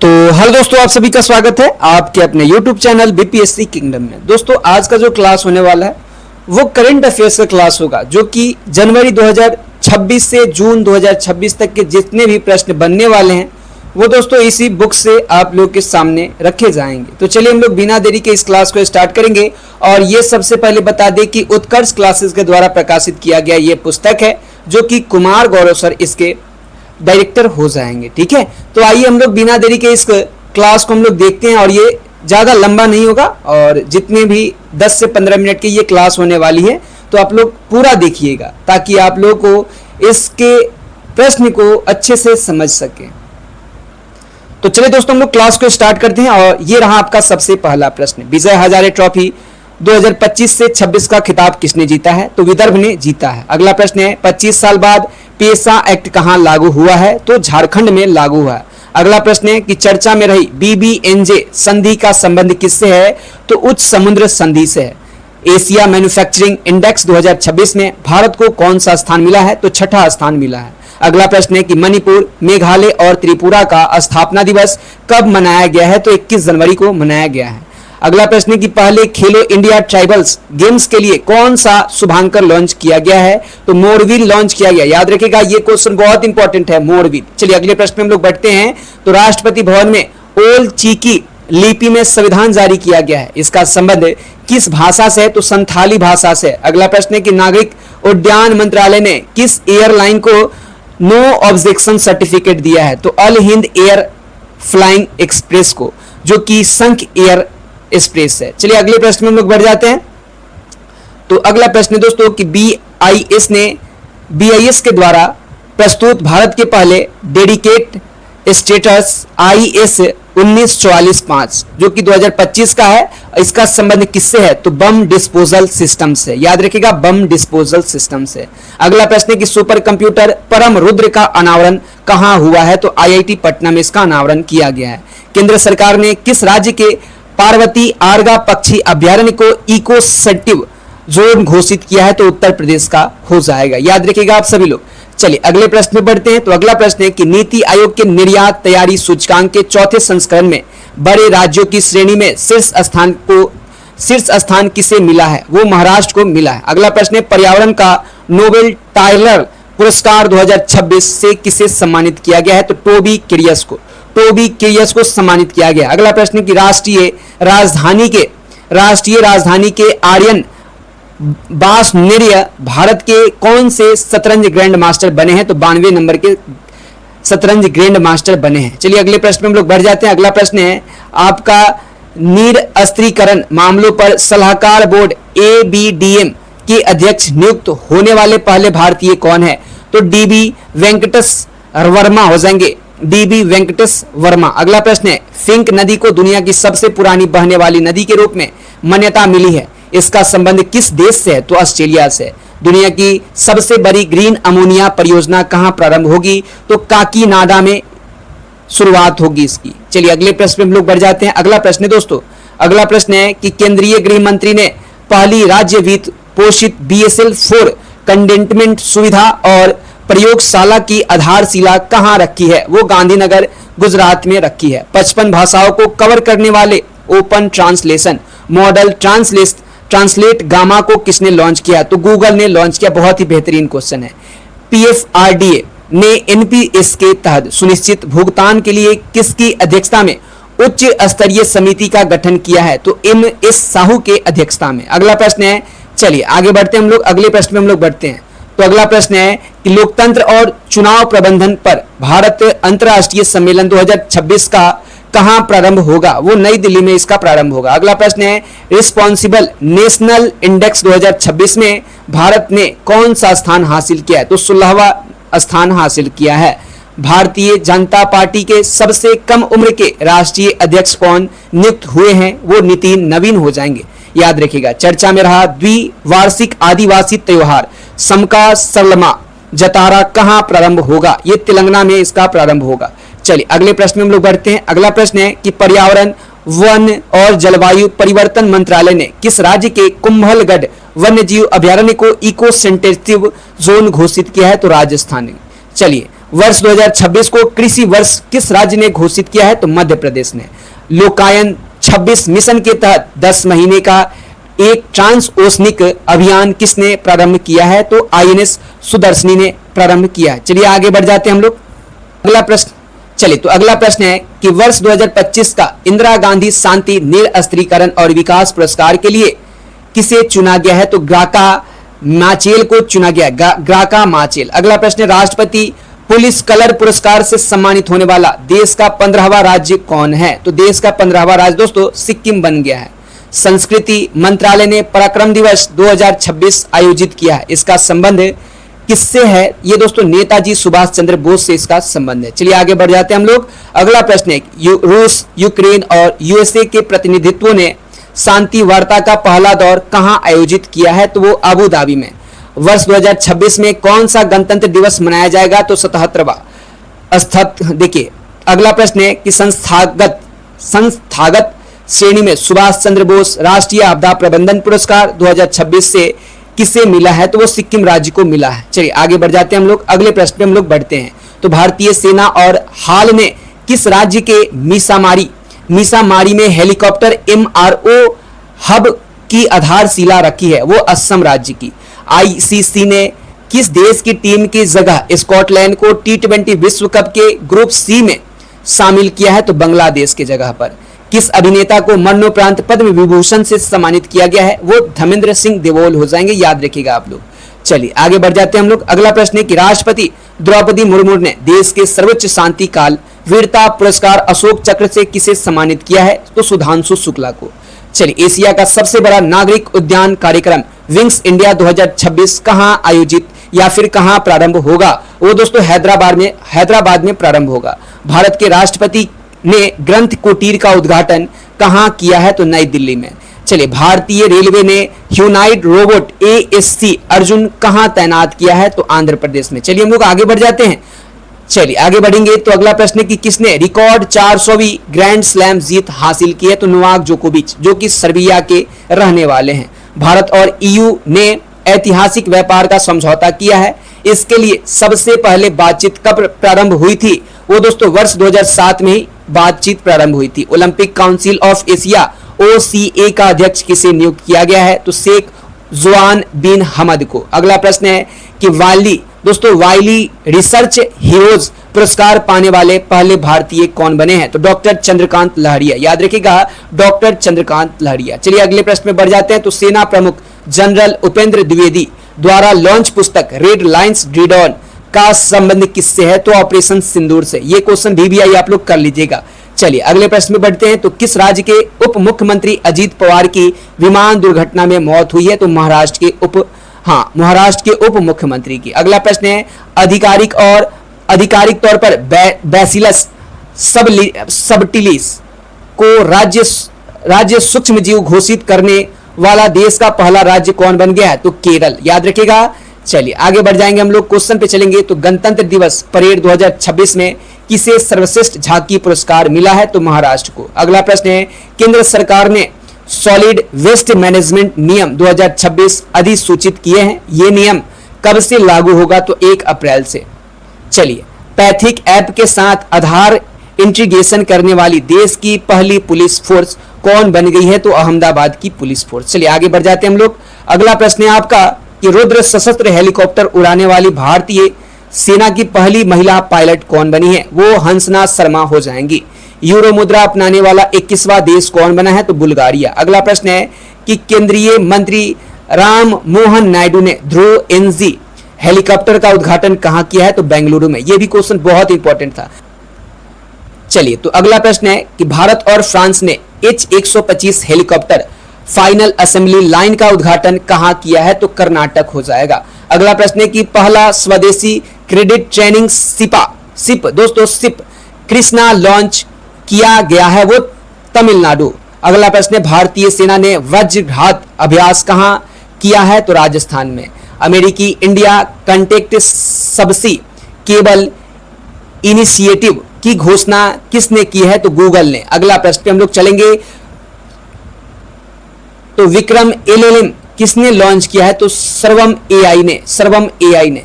तो हेलो दोस्तों, आप सभी का स्वागत है आपके अपने YouTube चैनल बीपीएससी किंगडम में। दोस्तों आज का जो क्लास होने वाला है वो करंट अफेयर्स का क्लास होगा, जो कि जनवरी 2026 से जून 2026 तक के जितने भी प्रश्न बनने वाले हैं वो दोस्तों इसी बुक से आप लोग के सामने रखे जाएंगे। तो चलिए हम लोग बिना देरी के इस क्लास को स्टार्ट करेंगे। और ये सबसे पहले बता दें कि उत्कर्ष क्लासेस के द्वारा प्रकाशित किया गया ये पुस्तक है, जो कि कुमार गौरव सर इसके डायरेक्टर हो जाएंगे। ठीक है, तो आइए हम लोग बिना देरी के इस क्लास को हम लोग देखते हैं। और ये ज़्यादा लंबा नहीं होगा और जितने भी 10 से 15 मिनट की ये क्लास होने वाली है, तो आप लोग पूरा देखिएगा ताकि आप लोग को इसके प्रश्न को अच्छे से समझ सकें। तो चलिए दोस्तों हम लोग क्लास को स्टार्ट करते हैं। और ये रहा आपका सबसे पहला प्रश्न, विजय हजारे ट्रॉफी 2025 से 26 का खिताब किसने जीता है? तो विदर्भ ने जीता है। अगला प्रश्न है 25 साल बाद पेशा एक्ट कहां लागू हुआ है? तो झारखंड में लागू हुआ है। अगला प्रश्न है कि चर्चा में रही बीबीएनजे संधि का संबंध किससे है? तो उच्च समुद्र संधि से है। एशिया मैन्युफैक्चरिंग इंडेक्स 2026 में भारत को कौन सा स्थान मिला है? तो छठा स्थान मिला है। अगला प्रश्न है कि मणिपुर, मेघालय और त्रिपुरा का स्थापना दिवस कब मनाया गया है? तो 21 जनवरी को मनाया गया है। अगला प्रश्न है कि पहले खेलो इंडिया ट्राइबल्स गेम्स के लिए कौन सा शुभांकर लॉन्च किया गया है? तो मोरविल लॉन्च किया गया। याद रखिएगा ये क्वेश्चन बहुत इंपॉर्टेंट है, मोरविल। चलिए अगले प्रश्न में हम लोग बढ़ते हैं। तो राष्ट्रपति भवन में ओल चिकी लिपि में संविधान जारी किया गया है, इसका संबंध किस भाषा से? तो संथाली भाषा से। अगला प्रश्न है कि नागरिक उड्डयन मंत्रालय ने किस एयरलाइन को नो ऑब्जेक्शन सर्टिफिकेट दिया है? तो all Hind air flying express को, जो कि संख एयर एक्सप्रेस है। चलिए अगले प्रश्न में हम लोग बढ़ जाते हैं। तो अगला प्रश्न है दोस्तों कि बीआईएस के द्वारा प्रस्तुत भारत के पहले डेडिकेट स्टेटस आईएस 1944-5 जो कि 2025 का है, इसका संबंध किससे है? तो बम डिस्पोजल सिस्टम से। याद रखिएगा, बम डिस्पोजल सिस्टम से। अगला प्रश्न है कि सुपर कंप्यूटर परम रुद्र का अनावरण कहां हुआ है? तो आईआईटी पटना में इसका अनावरण किया गया है। केंद्र सरकार ने किस राज्य के पार्वती आर्गा पक्षी अभ्यारण्य को इको सेंसिटिव जोन घोषित किया है? तो उत्तर प्रदेश का हो जाएगा। याद रखिएगा आप सभी लोग। चलिए अगले प्रश्न में बढ़ते हैं। तो अगला प्रश्न है कि नीति आयोग के निर्यात तैयारी सूचकांक के चौथे संस्करण में बड़े राज्यों की श्रेणी में शीर्ष स्थान किसे मिला है? वो महाराष्ट्र को मिला है। अगला प्रश्न है पर्यावरण का नोबेल टाइलर पुरस्कार 2026 से किसे सम्मानित किया गया है? तो टोबी क्यूरियस को सम्मानित किया गया। अगला प्रश्न है कि राष्ट्रीय राजधानी के आर्यन बासनेरिया भारत के कौन से शतरंज ग्रैंड मास्टर बने हैं? तो 92 नंबर के शतरंज ग्रैंड मास्टर बने हैं। चलिए अगले प्रश्न में हम लोग बढ़ जाते हैं। अगला प्रश्न है आपका निरस्त्रीकरण मामलों पर सलाहकार बोर्ड एबीडीएम के अध्यक्ष नियुक्त होने वाले पहले भारतीय कौन है? तो डीबी वेंकटेश वर्मा हो जाएंगे, डीबी वेंकटेश वर्मा। अगला प्रश्न है फिंक नदी को दुनिया की सबसे पुरानी बहने वाली नदी के रूप में मान्यता मिली है, इसका संबंध किस देश से है? तो ऑस्ट्रेलिया से। दुनिया की सबसे बड़ी ग्रीन अमोनिया परियोजना कहां प्रारंभ होगी? तो काकीनाडा में शुरुआत होगी इसकी। चलिए अगले प्रश्न में हम लोग बढ़ जाते हैं। अगला प्रश्न है दोस्तों, अगला प्रश्न है कि केंद्रीय गृह मंत्री ने पहली राज्य वित्त पोषित BSL-4 कंटेनमेंट सुविधा और प्रयोगशाला की आधारशिला कहां रखी है? वो गांधीनगर गुजरात में रखी है। 55 भाषाओं को कवर करने वाले open translation model translate gamma को किसने लॉन्च किया? तो गूगल ने लॉन्च किया। बहुत ही बेहतरीन क्वेश्चन है। PFRDA ने NPS के तहत सुनिश्चित भुगतान के लिए किसकी अध्यक्षता में उच्च स्तरीय समिति का गठन किया है? तो MS साहू के अध्यक्षता में। अगला प्रश्न है, चलिए आगे बढ़ते हैं हम लोग। अगले प्रश्न में हम लोग बढ़ते हैं। तो अगला प्रश्न है कि लोकतंत्र और चुनाव प्रबंधन पर भारत अंतर्राष्ट्रीय सम्मेलन 2026 का कहां प्रारंभ होगा? वो नई दिल्ली में इसका प्रारंभ होगा। अगला प्रश्न है रिस्पॉन्सिबल नेशनल इंडेक्स 2026 में भारत ने कौन सा स्थान हासिल किया है? तो 16वां स्थान हासिल किया है। भारतीय जनता पार्टी के सबसे कम उम्र के राष्ट्रीय अध्यक्ष कौन नियुक्त हुए हैं? वो नितिन नवीन हो जाएंगे। याद रखिएगा। चर्चा में रहा द्विवार्षिक आदिवासी त्योहार समका सरलमा जतारा कहां प्रारंभ होगा? ये तेलंगाना में इसका प्रारंभ होगा। चलिए अगले प्रश्न में हम लोग बढ़ते हैं। अगला प्रश्न है कि पर्यावरण वन और जलवायु परिवर्तन मंत्रालय ने किस राज्य के कुंभलगढ़ वन्यजीव अभयारण्य को इको सेंसिटिव जोन घोषित किया है? तो राजस्थान। चलिए वर्ष 2026 को कृषि वर्ष किस राज्य ने घोषित किया है? तो मध्य प्रदेश ने। लोकायन 26 मिशन के तहत 10 महीने का एक ट्रांस ओशनिक अभियान किसने प्रारंभ किया है? तो आईएनएस सुदर्शनी ने प्रारंभ किया है। चलिए आगे बढ़ जाते हैं हम लोग। अगला प्रश्न, चलिए तो अगला प्रश्न है कि वर्ष 2025 का इंदिरा गांधी शांति निरस्त्रीकरण और विकास पुरस्कार के लिए किसे चुना गया है? तो ग्राका माचेल को चुना गया। ग्राका माचेल। अगला प्रश्न है, राष्ट्रपति पुलिस कलर पुरस्कार से सम्मानित होने वाला देश का 15वां राज्य कौन है? तो देश का 15वां राज्य दोस्तों सिक्किम बन गया है। संस्कृति मंत्रालय ने पराक्रम दिवस 2026 आयोजित किया है। इसका संबंध किससे है? ये दोस्तों नेताजी सुभाष चंद्र बोस से इसका संबंध है। चलिए आगे बढ़ जाते हैं हम लोग। अगला प्रश्न है, रूस, यूक्रेन और यूएसए के प्रतिनिधित्वों ने शांति वार्ता का पहला दौर कहां आयोजित किया है? तो वो अबू धाबी में। वर्ष 2026 में कौन सा गणतंत्र दिवस मनाया जाएगा? तो 77वां। देखिए अगला प्रश्न है कि संस्थागत श्रेणी में सुभाष चंद्र बोस राष्ट्रीय आपदा प्रबंधन पुरस्कार 2026 से किसे मिला है? तो वो सिक्किम राज्य को मिला है। चलिए आगे बढ़ जाते हैं हम लोग। अगले प्रश्न पे हम लोग बढ़ते हैं। तो भारतीय सेना और हाल ने किस राज्य के मीसामारी में हेलीकॉप्टर MRO हब की आधारशिला रखी है? वो असम राज्य की। आईसीसी ने किस देश की टीम की जगह स्कॉटलैंड को T20 विश्व कप के ग्रुप C में शामिल किया है? तो बांग्लादेश की जगह पर। किस अभिनेता को मरणोपरांत पद्म विभूषण से सम्मानित किया गया है? वो धर्मेंद्र सिंह देओल हो जाएंगे, याद रखिएगा आप लोग। चलिए आगे बढ़ जाते हैं हम लोग। अगला प्रश्न है कि राष्ट्रपति द्रौपदी मुर्मू ने देश के सर्वोच्च शांति काल वीरता पुरस्कार अशोक चक्र से किसे सम्मानित किया है? तो सुधांशु शुक्ला को। चलिए एशिया का सबसे बड़ा नागरिक उद्यान कार्यक्रम विंग्स इंडिया 2026 कहां आयोजित या फिर कहां प्रारंभ होगा? वो दोस्तों हैदराबाद में प्रारंभ होगा। भारत के राष्ट्रपति ने ग्रंथ कुटीर का उद्घाटन कहां किया है? तो नई दिल्ली में। चलिए भारतीय रेलवे ने ह्यूमनॉइड रोबोट ASC अर्जुन कहां तैनात किया है? तो आंध्र प्रदेश में। चलिए हम लोग आगे बढ़ जाते हैं। चलिए आगे बढ़ेंगे तो अगला प्रश्न है कि किसने रिकॉर्ड 400वीं ग्रैंड स्लैम जीत हासिल की है? तो नोवाक जोकोविच, जो कि सर्बिया के रहने वाले हैं। भारत और EU ने ऐतिहासिक व्यापार का समझौता किया है। इसके लिए सबसे पहले बातचीत कब प्रारंभ हुई थी? वो दोस्तों वर्ष 2007 में ही बातचीत प्रारंभ हुई थी। Olympic council of Asia OCA का अध्यक्ष किसे नियुक्त किया गया है? तो शेख जुआन बिन हमद को। अगला प्रश्न है कि वाइली रिसर्च हीरोज पुरस्कार पाने वाले पहले भारतीय कौन बने हैं? तो डॉक्टर चंद्रकांत लहरिया, याद रखिएगा डॉक्टर चंद्रकांत लहरिया। चलिए अगले प्रश्न में बढ़ जाते हैं। तो सेना प्रमुख जनरल उपेंद्र द्विवेदी द्वारा लॉन्च पुस्तक रेड लाइन्स ड्रीडॉन का संबंध किससे है? तो ऑपरेशन सिंदूर से। ये क्वेश्चन VBI आप लोग कर लीजिएगा। चलिए अगले प्रश्न में बढ़ते हैं। तो किस राज्य के उप मुख्यमंत्री अजीत पवार की विमान दुर्घटना में मौत हुई है? तो महाराष्ट्र के उप मुख्यमंत्री की। अगला प्रश्न है आधिकारिक तौर पर बैसिलस सबटिलिस को राज्य सूक्ष्म जीव घोषित करने वाला देश का पहला राज्य कौन बन गया है? तो केरल, याद रखिएगा। चलिए आगे बढ़ जाएंगे हम लोग, क्वेश्चन पे चलेंगे। तो गणतंत्र दिवस परेड 2026 में किसे सर्वश्रेष्ठ झांकी पुरस्कार मिला है? तो महाराष्ट्र को। अगला प्रश्न है केंद्र सरकार ने सॉलिड वेस्ट मैनेजमेंट नियम 2026 अधिसूचित किए हैं। ये नियम कब से लागू होगा? तो 1 अप्रैल से। चलिए पैथिक ऐप के साथ आधार इंटीग्रेशन करने वाली देश की पहली पुलिस फोर्स कौन बन गई है? तो अहमदाबाद की पुलिस फोर्स। चलिए आगे बढ़ जाते हैं हम लोग। अगला प्रश्न है आपका कि रुद्र सशस्त्र हेलीकॉप्टर उड़ाने वाली भारतीय सेना की पहली महिला पायलट कौन बनी है? वो हंसना शर्मा हो जाएंगी। यूरो मुद्रा अपनाने वाला 21वां देश कौन बना है? तो बुल्गारिया। अगला प्रश्न है कि केंद्रीय मंत्री राम मोहन नायडू ने ध्रुव NG हेलीकॉप्टर का उद्घाटन कहां किया है? तो बेंगलुरु में। यह भी क्वेश्चन बहुत इंपॉर्टेंट था। चलिए तो अगला प्रश्न है कि भारत और फ्रांस ने H-125 helicopter final assembly line का उद्घाटन कहां किया है? तो कर्नाटक हो जाएगा। अगला प्रश्न है कि पहला स्वदेशी credit training ship Krishna launch किया गया है? वो तमिलनाडु। अगला प्रश्न है भारतीय सेना ने वज्रघात अभ्यास कहां किया है? तो राजस्थान में। अमेरिकी इंडिया कंटेक्ट सबसी केबल इनिशिएटिव की घोषणा किसने की है? तो गूगल ने। अगला प्रश्न पे हम लोग चलेंगे। तो विक्रम LLM किसने लॉन्च किया है? तो सर्वम AI ने।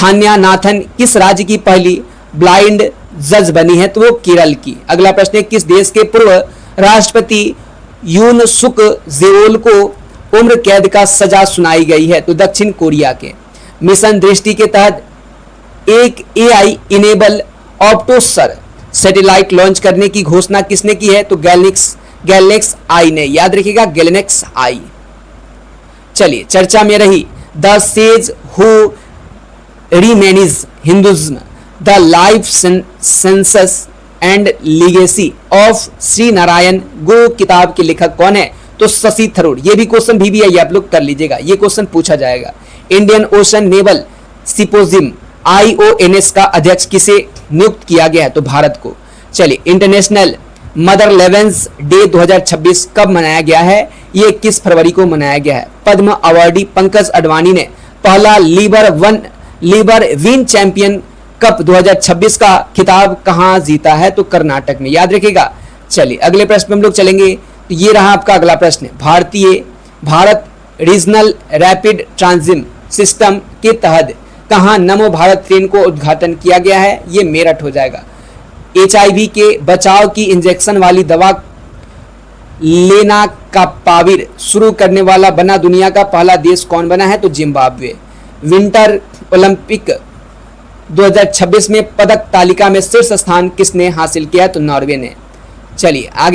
थान्या नाथन किस राज्य की पहली ब्लाइंड जज बनी है? तो वो केरल की। अगला प्रश्न है, किस देश के पूर्व राष्ट्रपति यून सुक जेओल को उम्र कैद का सजा सुनाई गई है? तो दक्षिण कोरिया के। मिशन दृष्टि के तहत एक एआई इनेबल ऑप्टोसर सैटेलाइट लॉन्च करने की घोषणा किसने की है? तो गैलेक्स आई ने। याद रखिएगा, गैलेक्स आई। चलिए, चर्चा में रही the sage who reimagined Hinduism the life lessons and legacy of Shri Narayana Guru किताब के लेखक कौन है? तो शशि थरूर। ये भी क्वेश्चन भी है, आप लोग कर लीजिएगा, ये क्वेश्चन पूछा जाएगा। इंडियन ओशन नेवल सिपोजियम IONS का अध्यक्ष किसे नियुक्त किया गया है? तो भारत को। चलिए, इंटरनेशनल मदर लेवेंस डे 2026 कब मनाया गया है? ये 21 फरवरी को मनाया गया है। पद्म अवार्डी पंकज अडवाणी ने पहला लीबर विन चैंपियन कप 2026 का खिताब कहां जीता है? तो कर्नाटक में। याद रखिएगा। चलिए, अगले प्रश्न में हम लोग चलेंगे। तो ये रहा आपका अगला प्रश्न। Bharat regional rapid transit system के तहत कहां नमो भारत ट्रेन को उद्घाटन किया गया है? ये मेरठ हो जाएगा। HIV के बचाव की इंजेक्शन वाली दवा लेनाकापाविर शुरू करने वाला बना दुनिया का पहला देश कौन बना है? तो जिम्बाब्वे। विंटर ओलंपिक 2026 में पदक तालिका में शीर्ष स्थान किसने हासिल किया? तो नॉर्वे ने। चलिए आगे